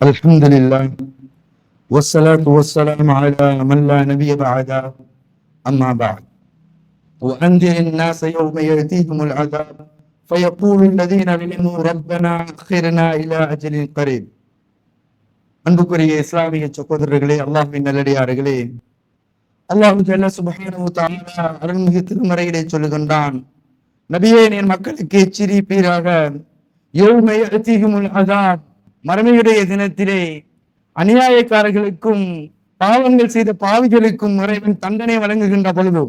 الحمد لله والصلاة والسلام على من لا نبي بعده أما بعد وأنذر الناس يوم يأتيهم العذاب فيقول الذين ظلموا ربنا أخرنا إلى أجل قريب. அன்புக்குரிய இஸ்லாமிய சகோதரர்களே, அல்லாஹ்வின் நல்லடியார்களே, அல்லாஹ் ஜல்ல சுப்ஹானஹு வ தஆலா அருள்மிகு திருமறையிலே சொல்லுகின்றான், நபியே என் மக்களுக்கு எச்சரிப்பீராக, யௌம யஅதீஹிமுல் அஸாப், மறுமையுடைய தினத்திலே அநியாயக்காரர்களுக்கும் பாவங்கள் செய்த பாவிகளுக்கும் இறைவன் தண்டனை வழங்குகின்ற பொழுது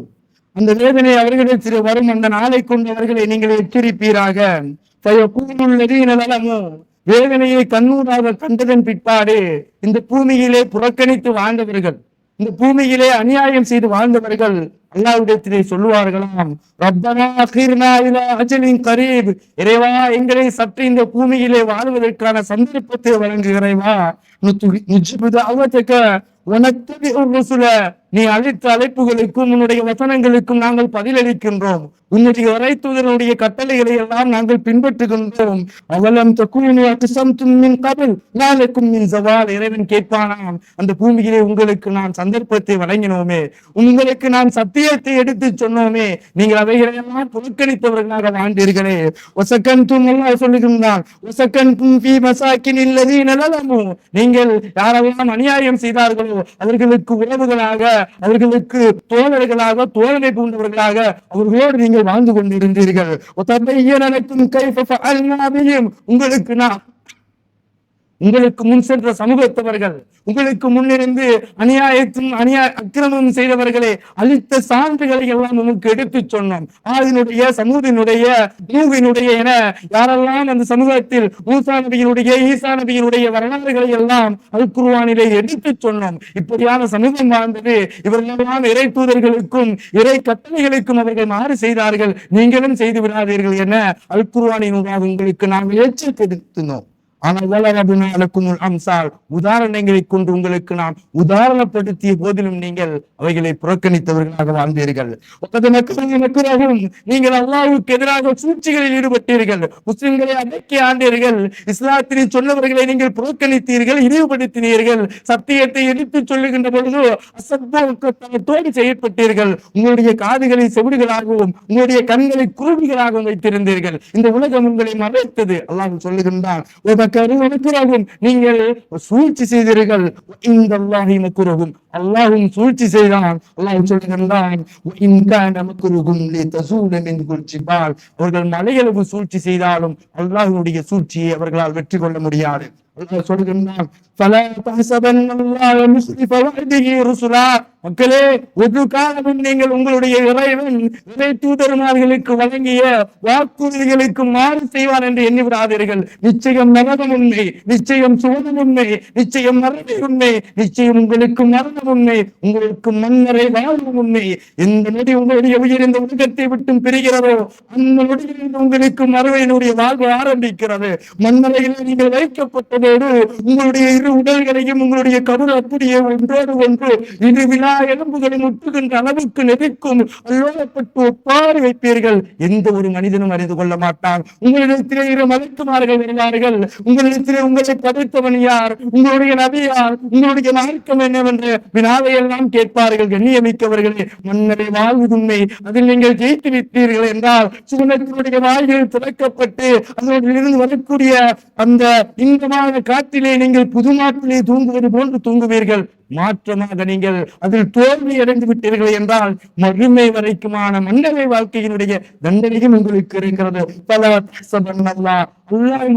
அந்த வேதனை அவர்களிடத்தில் வரும். அந்த நாளை கொண்டு அவர்களை நீங்கள் எச்சரிப்பீராக. வேதனையை கண்ணூராக கண்டதன் பிற்பாடு இந்த பூமியிலே புறக்கணித்து வாழ்ந்தவர்கள், இந்த பூமியிலே அநியாயம் செய்து வாழ்ந்தவர்கள் அல்லாஹ்விடத்திலே சொல்லுவார்களாம், ரப்பனா அகிர்னா இலா அஜலின் கரீப், இறைவா எங்களை சற்று இந்த பூமியிலே வாழ்வதற்கான சந்தர்ப்பத்தை வழங்கு இறைவா. நீ அளித்த அழைப்புகளுக்கும் உன்னுடைய வசனங்களுக்கும் நாங்கள் பதிலளிக்கின்றோம். உன்னுடைய வரைத்துதனுடைய கட்டளைகளை எல்லாம் நாங்கள் பின்பற்றுகின்றோம். அவலம் இறைவன் கேட்பானாம், அந்த பூமியிலே உங்களுக்கு நான் சந்தர்ப்பத்தை வழங்கினோமே, உங்களுக்கு நான் சத்தியத்தை எடுத்து சொன்னோமே, நீங்கள் அவைகளெல்லாம் புறக்கணித்தவர்களாக வாழ்ந்தீர்களே. சொல்லுகின்றான், நீங்கள் யாரெல்லாம் அநியாயம் செய்தார்களோ அவர்களுக்கு உறவுகளாக, அவர்களுக்கு தோழர்களாக, தோழமை பூண்டவர்களாக அவர்களோடு நீங்கள் வாழ்ந்து கொண்டிருந்தீர்கள். உங்களுக்கு முன் சென்ற சமூகத்தவர்கள், உங்களுக்கு முன்னிருந்து அக்கிரமம் செய்தவர்களை அளித்த சான்றுகளை எல்லாம் நமக்கு எடுத்து சொன்னோம். ஆதினுடைய, சமூகத்தினுடைய, நூகினுடைய என யாரெல்லாம் அந்த சமூகத்தில் மூசா நபியினுடைய, ஈசா நபியினுடைய வரலாறுகளை எல்லாம் அல் குர்ஆனிலே எடுத்து சொன்னோம். இப்படியான சமூகம் வாழ்ந்தது. இவர்களெல்லாம் இறை தூதர்களுக்கும் இறை கட்டளைகளுக்கும் அவர்கள் மாறு செய்தார்கள், நீங்களும் செய்து விடாதீர்கள் என அல் குர்ஆனினூடாக உங்களுக்கு நாங்கள் எச்சரித்திருந்தோம். ஆனால் உதாரணங்களை கொண்டு உங்களுக்கு நாம் உதாரணப்படுத்திய போதிலும் நீங்கள் அவைகளை புறக்கணித்தவர்களாக வாழ்ந்தீர்கள். நீங்கள் அல்லாஹ்வுக்கு எதிராக சூழ்ச்சிகளில் ஈடுபட்டீர்கள், முஸ்லிம்களை அடக்கி ஆண்டீர்கள், இஸ்லாத்தினை சொன்னவர்களை நீங்கள் புறக்கணித்தீர்கள், இழிவுபடுத்தினீர்கள், சத்தியத்தை எடுத்து சொல்லுகின்ற பொழுது அசத்தோடு செயற்பட்டீர்கள். உங்களுடைய காதுகளை செவிடுகளாகவும் உங்களுடைய கண்களை குருவிகளாகவும் வைத்திருந்தீர்கள். இந்த உலகம் உங்களை மறைத்தது. அல்லாஹ் சொல்லுகின்றான், நீங்கள் சூழ்ச்சி செய்தீர்கள், இந்த அல்லாஹி மக்ருஹும், அல்லாஹ்வும் சூழ்ச்சி செய்தான். அல்லாஹ் சொல்லுகின்றான், அவர்கள் மலையளவு சூழ்ச்சி செய்தாலும் அல்லாஹ்வுடைய சூழ்ச்சியை அவர்களால் வெற்றி கொள்ள முடியாது. அல்லாஹ் சொல்லுகின்றான், மக்களே, ஒரு காலமும் நீங்கள் உங்களுடைய இறைவன் இறை தூதர்மார்களுக்கு வழங்கிய வாக்குறுதிகளுக்கு மாறு செய்வார் என்று எண்ணிவிடாதீர்கள். நிச்சயம் நரகம் உண்மை, நிச்சயம் சோதம் உண்மை, நிச்சயம் மரணை உண்மை, நிச்சயம் உங்களுக்கு மரணம் உண்மை, உங்களுக்கு மன்னரை வாழ்வு உண்மை. எந்த நொடி உங்களுடைய உயிர் இந்த உலகத்தை விட்டும் பிரிகிறதோ அந்த நொடியிலிருந்து உங்களுக்கு மறுமையினுடைய வாழ்வு ஆரம்பிக்கிறது. மன்னரையில் நீங்கள் வைக்கப்பட்டதோடு உங்களுடைய இரு உடல்களையும் உங்களுடைய கபர் அப்படியே ஒன்றோடு ஒன்று இரு விழா எலும்புகளை முட்டுகின்ற அளவுக்கு நெருக்கும் அல்லோடப்பட்டு ஒப்பாறு வைப்பீர்கள். எந்த ஒரு மனிதனும் அறிந்து கொள்ள மாட்டான். உங்களிடத்திலே இரு மலக்குமார்கள் வருவார்கள். உங்களிடத்திலே உங்களை படைத்தவன் யார், உங்களுடைய நபி யார், உங்களுடைய மார்க்கம் என்னவென்ற வினாவை எல்லாம் கேட்பார்கள். கண்ணியமிக்கவர்களே, மன்னரை வாழ்வுதுண்மை, அதில் நீங்கள் ஜெயித்து விட்டீர்கள் என்றால் சுவனத்தினுடைய வாய்கள் திறக்கப்பட்டு அதனிலிருந்து வரக்கூடிய அந்த இன்பமான காற்றிலே நீங்கள் புதுமாற்றிலே தூங்குவது போன்று தூங்குவீர்கள். மாற்றமாக நீங்கள் அதில் தோல்வி அடைந்து விட்டீர்கள் என்றால் மறுமை வரைக்குமான மன்னரை வாழ்க்கையினுடைய தண்டனையும் உங்களுக்கு இருக்கிறது. அல்லாஹ்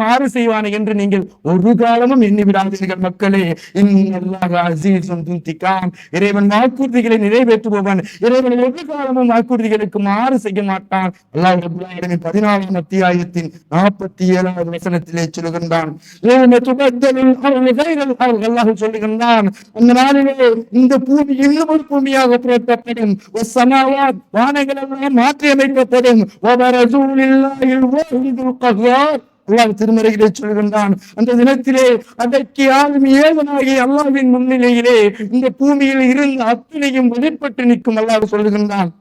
மாறு செய்வானே என்று நீங்கள் ஒரு காலமும் எண்ணி விடாதீர்கள். மக்களே, இறைவன் வாக்குறுதிகளை நிறைவேற்றுபவன். இறைவன் ஒரு காலமும் வாக்குறுதிகளுக்கு மாறு செய்ய மாட்டான். அல்லாஹ் 14ஆம் அத்தியாயத்தின் 47ஆவது வசனத்திலே சொல்லுகின்றான், அல்லாஹ் சொல்லுகின்றான், அந்த நாளிலே இந்த பூமி இன்னும் ஒரு பூமியாக புரட்டப்படும், வானங்கள் எல்லாம் மாற்றி அமைக்கப்படும். அல்லாஹ் திருமறையிலே சொல்கின்றான், அந்த தினத்திலே அதற்கு யாரும் ஏகனாகி அல்லாஹ்வின் முன்னிலையிலே இந்த பூமியில் இருந்து அத்தனையும் வெளிப்பட்டு நிற்கும். அல்லாஹ் சொல்லுகின்றான்,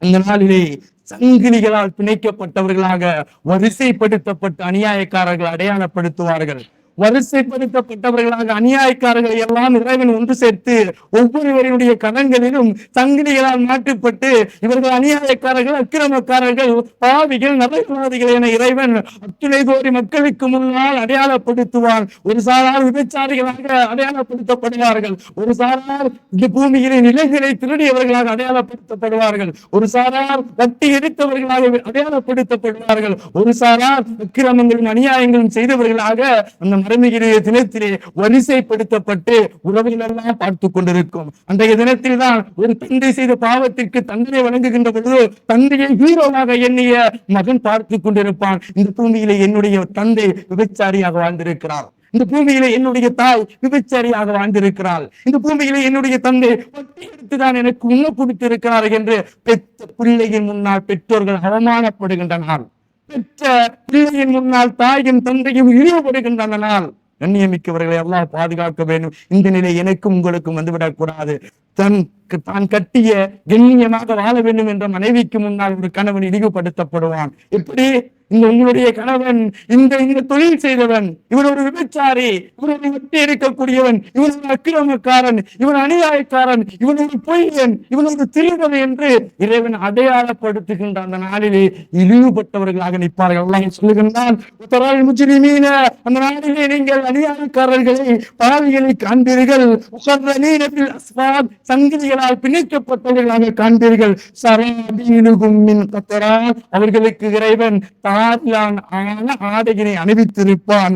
இந்த நாளிலே சங்கிலிகளால் பிணைக்கப்பட்டவர்களாக வரிசைப்படுத்தப்பட்ட அநியாயக்காரர்கள் அடையாளப்படுத்துவார்கள். வரிசைப்படுத்தப்பட்டவர்களாக அநியாயக்காரர்களை எல்லாம் இறைவன் ஒன்று சேர்த்து ஒவ்வொருவருடைய கணங்களிலும் சங்கிலிகளால் மாற்றப்பட்டு இவர்கள் அநியாயக்காரர்கள், அக்கிரமக்காரர்கள், பாவிகள், நரகவாதிகள் என இறைவன் அத்துணை கோடி மக்களுக்கு முன்னால் அடையாளப்படுத்துவான். ஒரு சாரார் விபச்சாரிகளாக அடையாளப்படுத்தப்படுவார்கள், ஒரு சாரார் இந்த பூமியிலே நிலைகளை திருடியவர்களாக அடையாளப்படுத்தப்படுவார்கள், ஒரு சாரார் வட்டி எடுத்தவர்களாக அடையாளப்படுத்தப்படுவார்கள், ஒரு சாரார் அக்கிரமங்களும் அநியாயங்களும் செய்தவர்களாக அந்த மறுமையிலேயே தினத்திலே வரிசைப்படுத்தப்பட்டு உறவுகள் எல்லாம் பார்த்து கொண்டிருக்கும். அன்றைய தினத்தில் தான் ஒரு தந்தை செய்த பாவத்திற்கு தண்டனை வழங்குகின்ற பொழுது தந்தையை ஹீரோவாக எண்ணிய மகன் பார்த்து கொண்டிருப்பான். இந்த பூமியிலே என்னுடைய தந்தை விபச்சாரியாக வாழ்ந்திருக்கிறார், இந்த பூமியிலே என்னுடைய தாய் விபச்சாரியாக வாழ்ந்திருக்கிறாள், இந்த பூமியிலே என்னுடைய தந்தை வட்டி எடுத்துதான் எனக்கு உண்ண கொடுத்திருக்கிறார் என்று பெற்ற பிள்ளையின் முன்னால் பெற்றோர்கள் அவமானப்படுகின்றனர். பெற்ற பிள்ளையின் முன்னால் தாயும் தந்தையும் இழிவுபடுகின்றன நாள். கண்ணியமிக்கவர்களை அல்லாஹ் பாதுகாக்க வேண்டும். இந்த நிலை எனக்கும் உங்களுக்கும் வந்துவிடக் கூடாது. தான் கட்டிய கண்ணியமாக வாழ வேண்டும் என்ற மனைவிக்கு முன்னால் ஒரு கணவன் இழிவுபடுத்தப்படுவான். எப்படி? இந்த உங்களுடைய கணவன் இந்த தொழில் செய்தவன், இவன் ஒரு விபச்சாரி, இவன் ஒரு வட்டி எடுக்கக்கூடியவன், இவன் ஒரு அக்கிரமக்காரன், இவன் அநியாயக்காரன், இவன் ஒரு பொய்யன், இவன் ஒரு திருடன் என்று இறைவன் அடையாளப்படுத்துகின்ற அந்த நாளிலே இழிவுபட்டவர்களாக நிற்பார்கள். அல்லாஹ் சொல்லுகின்றான், அந்த நாளிலே நீங்கள் அநியாயக்காரர்களை, பாவிகளை காண்பீர்கள், சங்கிலிகளால் பிணைக்கப்பட்டவர்களாக காண்பீர்கள். அவர்களுக்கு இறைவன் ஆடையினை அணிவித்திருப்பான்.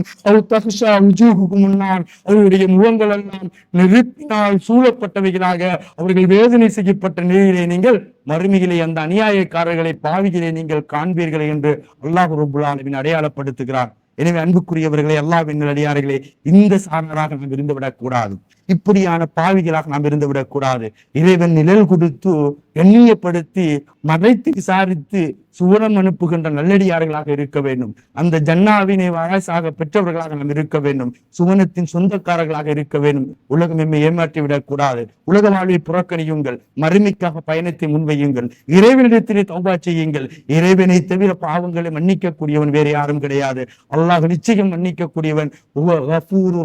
அவருடைய முகங்கள் எல்லாம் நெருப்பினால் சூழப்பட்டவைகளாக அவர்கள் வேதனை செய்யப்பட்ட நிலையிலே நீங்கள் மறுமையிலே அந்த அநியாயக்காரர்களை, பாவிகளை நீங்கள் காண்பீர்கள் என்று அல்லாஹ் ரப்பல் ஆலமீன் அடையாளப்படுத்துகிறார். எனவே அன்புக்குரியவர்களே, அல்லாஹ்வின் நல்லடியார்களே, இந்த சாரராக நாம் இருந்துவிடக் கூடாது, இப்படியான பாவிகளாக நாம் இருந்துவிடக் கூடாது. இறைவன் நிழல் கொடுத்து எண்ணியப்படுத்தி மறைத்து விசாரித்து சுவனம் அனுப்புகின்ற நல்லடியார்களாக இருக்க வேண்டும். அந்த ஜன்னாவினை வாரிசாக பெற்றவர்களாக நாம் இருக்க வேண்டும். சுவனத்தின் சொந்தக்காரர்களாக இருக்க வேண்டும். உலகம் எம்மை ஏமாற்றி விடக் கூடாது. உலக வாழ்வை புறக்கணியுங்கள், மறுமைக்காக பயணத்தை முன்வையுங்கள், இறைவனிடத்திலே தௌபா செய்யுங்கள். இறைவனை தவிர பாவங்களை மன்னிக்கக்கூடியவன் வேறு யாரும் கிடையாது. அல்லாஹ் நிச்சயம் மன்னிக்கக்கூடியவன்,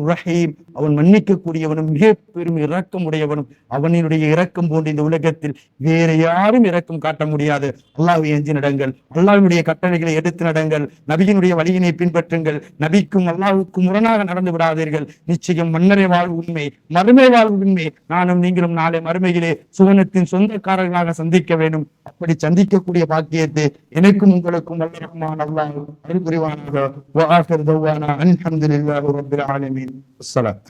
ரஹீம், அவன் மன்னிக்கக்கூடியவனும் மிக பெரும் இரக்கம் உடையவனும். அவனுடைய இரக்கம் போன்ற இந்த உலகத்தில் வேற யாரும் இரக்கம் காட்ட முடியாது. அல்லாஹ்வை எஞ்சி நடங்கள், அல்லாஹ்வுடைய கட்டளைகளை எடுத்து நடங்கள், நபியினுடைய வழியினை பின்பற்றுங்கள். நபிக்கும் அல்லாஹ்வுக்கும் முரணாக நடந்து விடாதீர்கள். நிச்சயம் மன்னரை வாழ்வு உண்மை, மறுமை வாழ்வு உண்மை. நானும் நீங்களும் நாளை மறுமையிலே சுவனத்தின் சொந்தக்காரர்களாக சந்திக்க வேண்டும். அப்படி சந்திக்கக்கூடிய பாக்கியத்தை எனக்கும் உங்களுக்கும் வல்ல ரஹ்மான் அல்லாஹ் அருள் புரிவானாக. வஆகிரு தஅவானா அல்ஹம்துலில்லாஹி ரப்பில் ஆலமீன். அஸ்ஸலாம்.